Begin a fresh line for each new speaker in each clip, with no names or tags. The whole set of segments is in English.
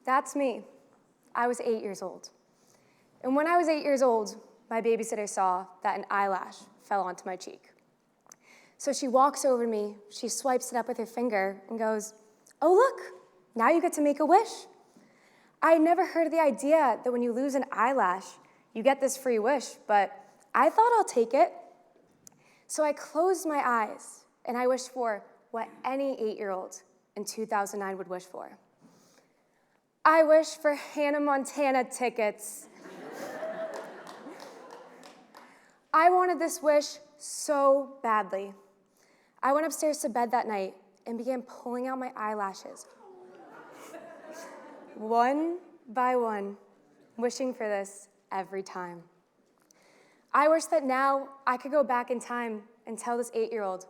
That's me. I was 8 years old. And when I was 8 years old, my babysitter saw that an eyelash fell onto my cheek. So she walks over to me, she swipes it up with her finger and goes, "Oh, look, now you get to make a wish." I had never heard of the idea that when you lose an eyelash, you get this free wish, but I thought I'll take it. So I closed my eyes and I wished for what any 8-year-old in 2009 would wish for. I wish for Hannah Montana tickets. I wanted this wish so badly. I went upstairs to bed that night and began pulling out my eyelashes, one by one, wishing for this every time. I wish that now I could go back in time and tell this 8-year-old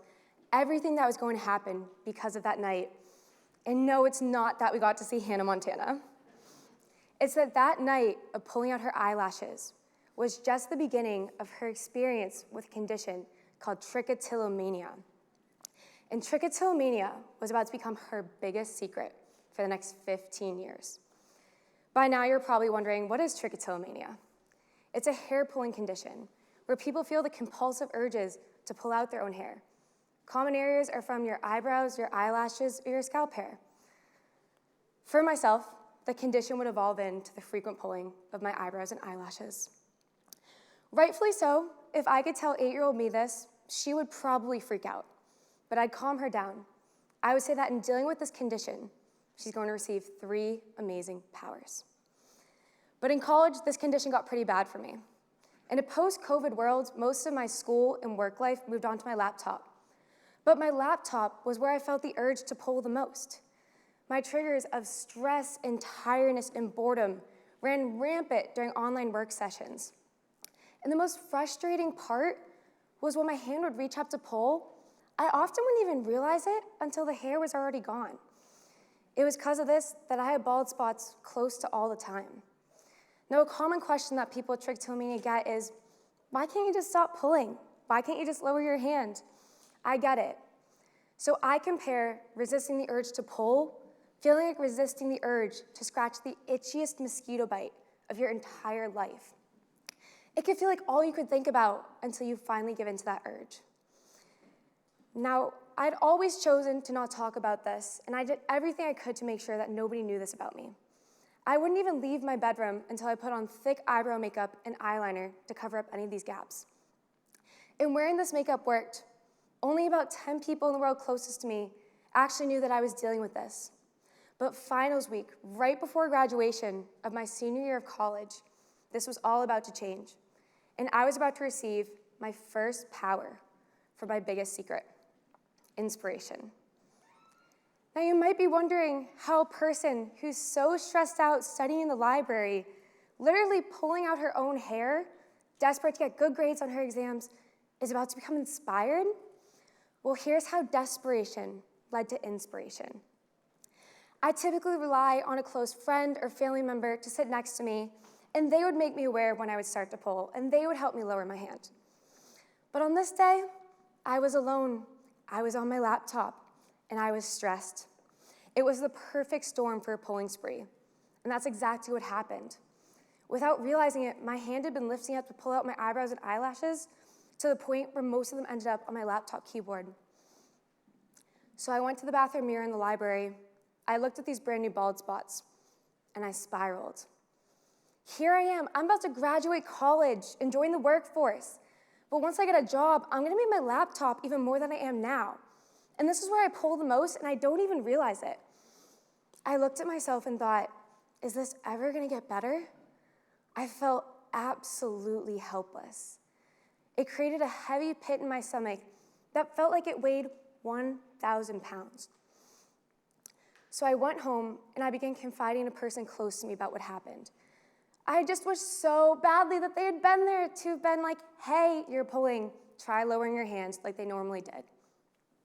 everything that was going to happen because of that night. And no, it's not that we got to see Hannah Montana. It's that that night of pulling out her eyelashes was just the beginning of her experience with a condition called trichotillomania. And trichotillomania was about to become her biggest secret for the next 15 years. By now, you're probably wondering, what is trichotillomania? It's a hair-pulling condition where people feel the compulsive urges to pull out their own hair. Common areas are from your eyebrows, your eyelashes, or your scalp hair. For myself, the condition would evolve into the frequent pulling of my eyebrows and eyelashes. Rightfully so, if I could tell 8-year-old me this, she would probably freak out. But I'd calm her down. I would say that in dealing with this condition, she's going to receive 3 amazing powers. But in college, this condition got pretty bad for me. In a post-COVID world, most of my school and work life moved onto my laptop. But my laptop was where I felt the urge to pull the most. My triggers of stress and tiredness and boredom ran rampant during online work sessions. And the most frustrating part was when my hand would reach up to pull, I often wouldn't even realize it until the hair was already gone. It was because of this that I had bald spots close to all the time. Now, a common question that people with trichotillomania get is, why can't you just stop pulling? Why can't you just lower your hand? I get it. So I compare resisting the urge to pull, feeling like resisting the urge to scratch the itchiest mosquito bite of your entire life. It can feel like all you could think about until you finally give in to that urge. Now, I'd always chosen to not talk about this, and I did everything I could to make sure that nobody knew this about me. I wouldn't even leave my bedroom until I put on thick eyebrow makeup and eyeliner to cover up any of these gaps. And wearing this makeup worked. Only about 10 people in the world closest to me actually knew that I was dealing with this. But finals week, right before graduation of my senior year of college, this was all about to change. And I was about to receive my first power for my biggest secret, inspiration. Now you might be wondering how a person who's so stressed out studying in the library, literally pulling out her own hair, desperate to get good grades on her exams, is about to become inspired? Well, here's how desperation led to inspiration. I typically rely on a close friend or family member to sit next to me, and they would make me aware when I would start to pull, and they would help me lower my hand. But on this day, I was alone. I was on my laptop, and I was stressed. It was the perfect storm for a pulling spree, and that's exactly what happened. Without realizing it, my hand had been lifting up to pull out my eyebrows and eyelashes to the point where most of them ended up on my laptop keyboard. So I went to the bathroom mirror in the library. I looked at these brand new bald spots, and I spiraled. Here I am. I'm about to graduate college and join the workforce. But once I get a job, I'm going to need my laptop even more than I am now. And this is where I pull the most, and I don't even realize it. I looked at myself and thought, is this ever going to get better? I felt absolutely helpless. It created a heavy pit in my stomach that felt like it weighed 1,000 pounds. So I went home, and I began confiding in a person close to me about what happened. I just wished so badly that they had been there to have been like, hey, you're pulling, try lowering your hands like they normally did.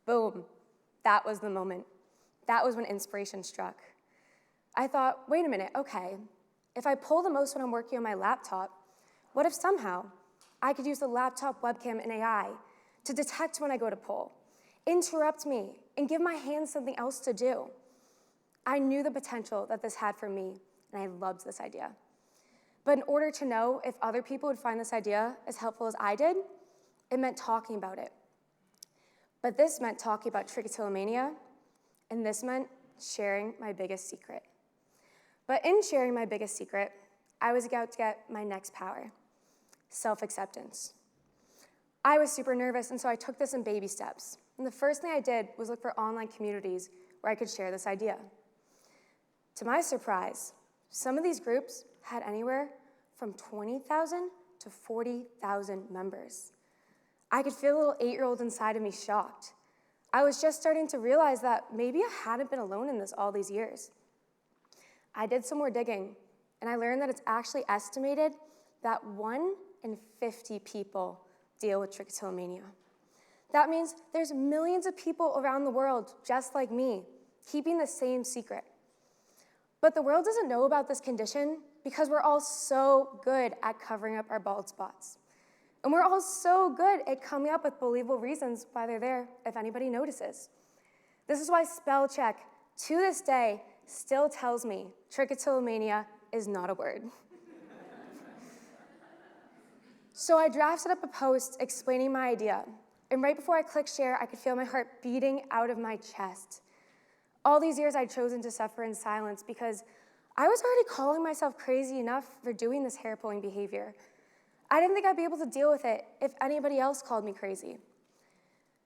Boom, that was the moment. That was when inspiration struck. I thought, wait a minute, okay, if I pull the most when I'm working on my laptop, what if somehow I could use the laptop webcam and AI to detect when I go to pull, interrupt me, and give my hands something else to do? I knew the potential that this had for me, and I loved this idea. But in order to know if other people would find this idea as helpful as I did, it meant talking about it. But this meant talking about trichotillomania, and this meant sharing my biggest secret. But in sharing my biggest secret, I was about to get my next power, self-acceptance. I was super nervous, and so I took this in baby steps. And the first thing I did was look for online communities where I could share this idea. To my surprise, some of these groups had anywhere from 20,000 to 40,000 members. I could feel a little 8-year-old inside of me shocked. I was just starting to realize that maybe I hadn't been alone in this all these years. I did some more digging, and I learned that it's actually estimated that 1 in 50 people deal with trichotillomania. That means there's millions of people around the world just like me, keeping the same secret. But the world doesn't know about this condition because we're all so good at covering up our bald spots. And we're all so good at coming up with believable reasons why they're there if anybody notices. This is why spell check, to this day, still tells me trichotillomania is not a word. So I drafted up a post explaining my idea. And right before I clicked share, I could feel my heart beating out of my chest. All these years I'd chosen to suffer in silence because I was already calling myself crazy enough for doing this hair-pulling behavior. I didn't think I'd be able to deal with it if anybody else called me crazy.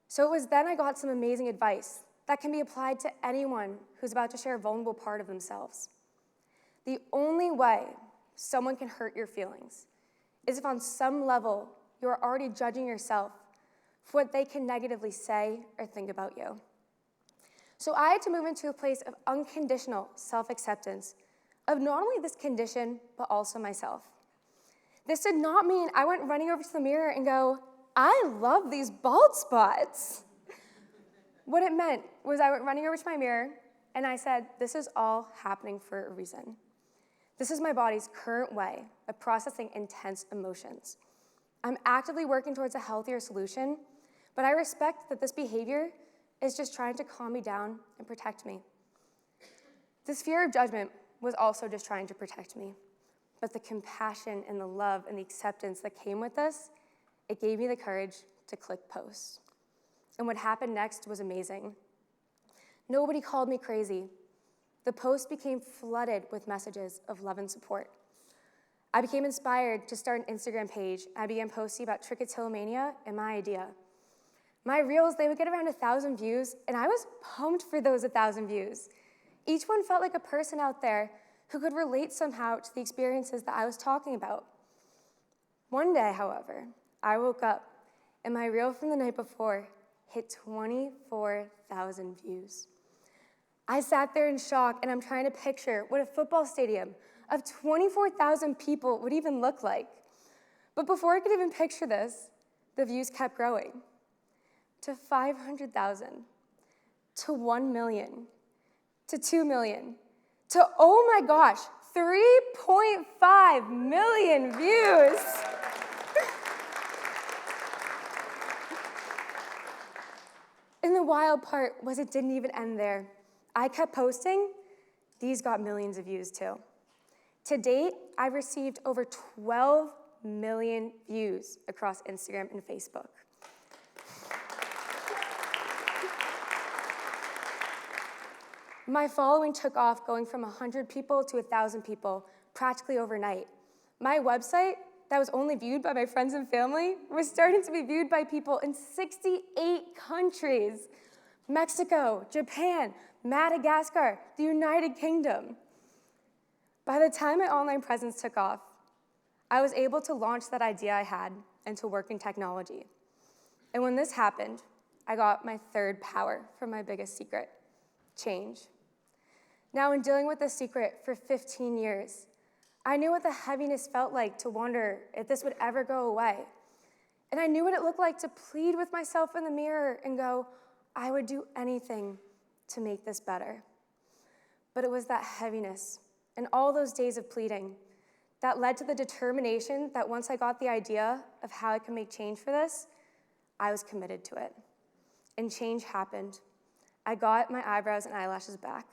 So it was then I got some amazing advice that can be applied to anyone who's about to share a vulnerable part of themselves. The only way someone can hurt your feelings is if on some level you are already judging yourself for what they can negatively say or think about you. So I had to move into a place of unconditional self-acceptance of not only this condition, but also myself. This did not mean I went running over to the mirror and go, I love these bald spots. What it meant was I went running over to my mirror and I said, this is all happening for a reason. This is my body's current way of processing intense emotions. I'm actively working towards a healthier solution, but I respect that this behavior is just trying to calm me down and protect me. This fear of judgment was also just trying to protect me. But the compassion and the love and the acceptance that came with this, it gave me the courage to click post. And what happened next was amazing. Nobody called me crazy. The post became flooded with messages of love and support. I became inspired to start an Instagram page. I began posting about trichotillomania and my idea. My reels, they would get around 1,000 views, and I was pumped for those 1,000 views. Each one felt like a person out there who could relate somehow to the experiences that I was talking about. One day, however, I woke up, and my reel from the night before hit 24,000 views. I sat there in shock, and I'm trying to picture what a football stadium of 24,000 people would even look like. But before I could even picture this, the views kept growing to 500,000, to 1 million, to 2 million, to, oh my gosh, 3.5 million views. And the wild part was it didn't even end there. I kept posting. These got millions of views too. To date, I've received over 12 million views across Instagram and Facebook. My following took off, going from 100 people to 1,000 people practically overnight. My website, that was only viewed by my friends and family, was starting to be viewed by people in 68 countries: Mexico, Japan, Madagascar, the United Kingdom. By the time my online presence took off, I was able to launch that idea I had and to work in technology. And when this happened, I got my third power from my biggest secret: change. Now, in dealing with this secret for 15 years, I knew what the heaviness felt like to wonder if this would ever go away. And I knew what it looked like to plead with myself in the mirror and go, I would do anything to make this better. But it was that heaviness and all those days of pleading that led to the determination that once I got the idea of how I could make change for this, I was committed to it. And change happened. I got my eyebrows and eyelashes back.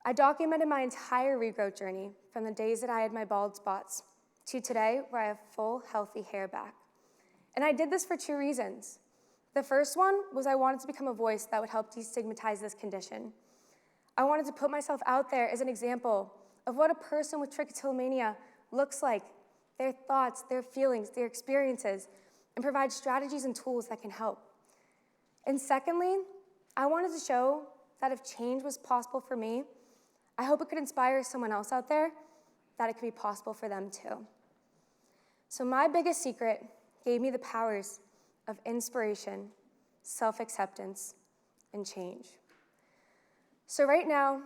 I documented my entire regrowth journey from the days that I had my bald spots to today where I have full, healthy hair back. And I did this for 2 reasons. The first one was I wanted to become a voice that would help destigmatize this condition. I wanted to put myself out there as an example of what a person with trichotillomania looks like, their thoughts, their feelings, their experiences, and provide strategies and tools that can help. And secondly, I wanted to show that if change was possible for me, I hope it could inspire someone else out there that it could be possible for them too. So my biggest secret gave me the powers of inspiration, self-acceptance, and change. So right now,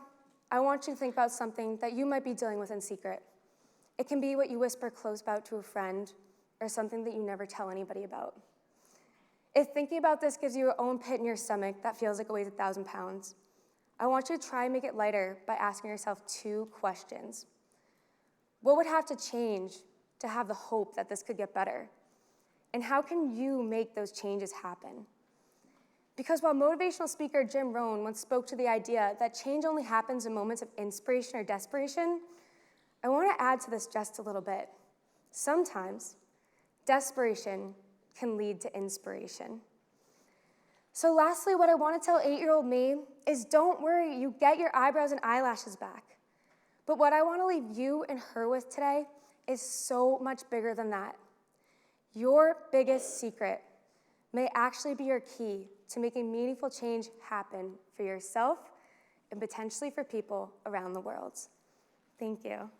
I want you to think about something that you might be dealing with in secret. It can be what you whisper close about to a friend or something that you never tell anybody about. If thinking about this gives you your own pit in your stomach that feels like it weighs 1,000 pounds, I want you to try and make it lighter by asking yourself 2 questions. What would have to change to have the hope that this could get better? And how can you make those changes happen? Because while motivational speaker Jim Rohn once spoke to the idea that change only happens in moments of inspiration or desperation, I want to add to this just a little bit. Sometimes, desperation can lead to inspiration. So lastly, what I want to tell 8-year-old me is don't worry, you get your eyebrows and eyelashes back. But what I want to leave you and her with today is so much bigger than that. Your biggest secret may actually be your key to making meaningful change happen for yourself and potentially for people around the world. Thank you.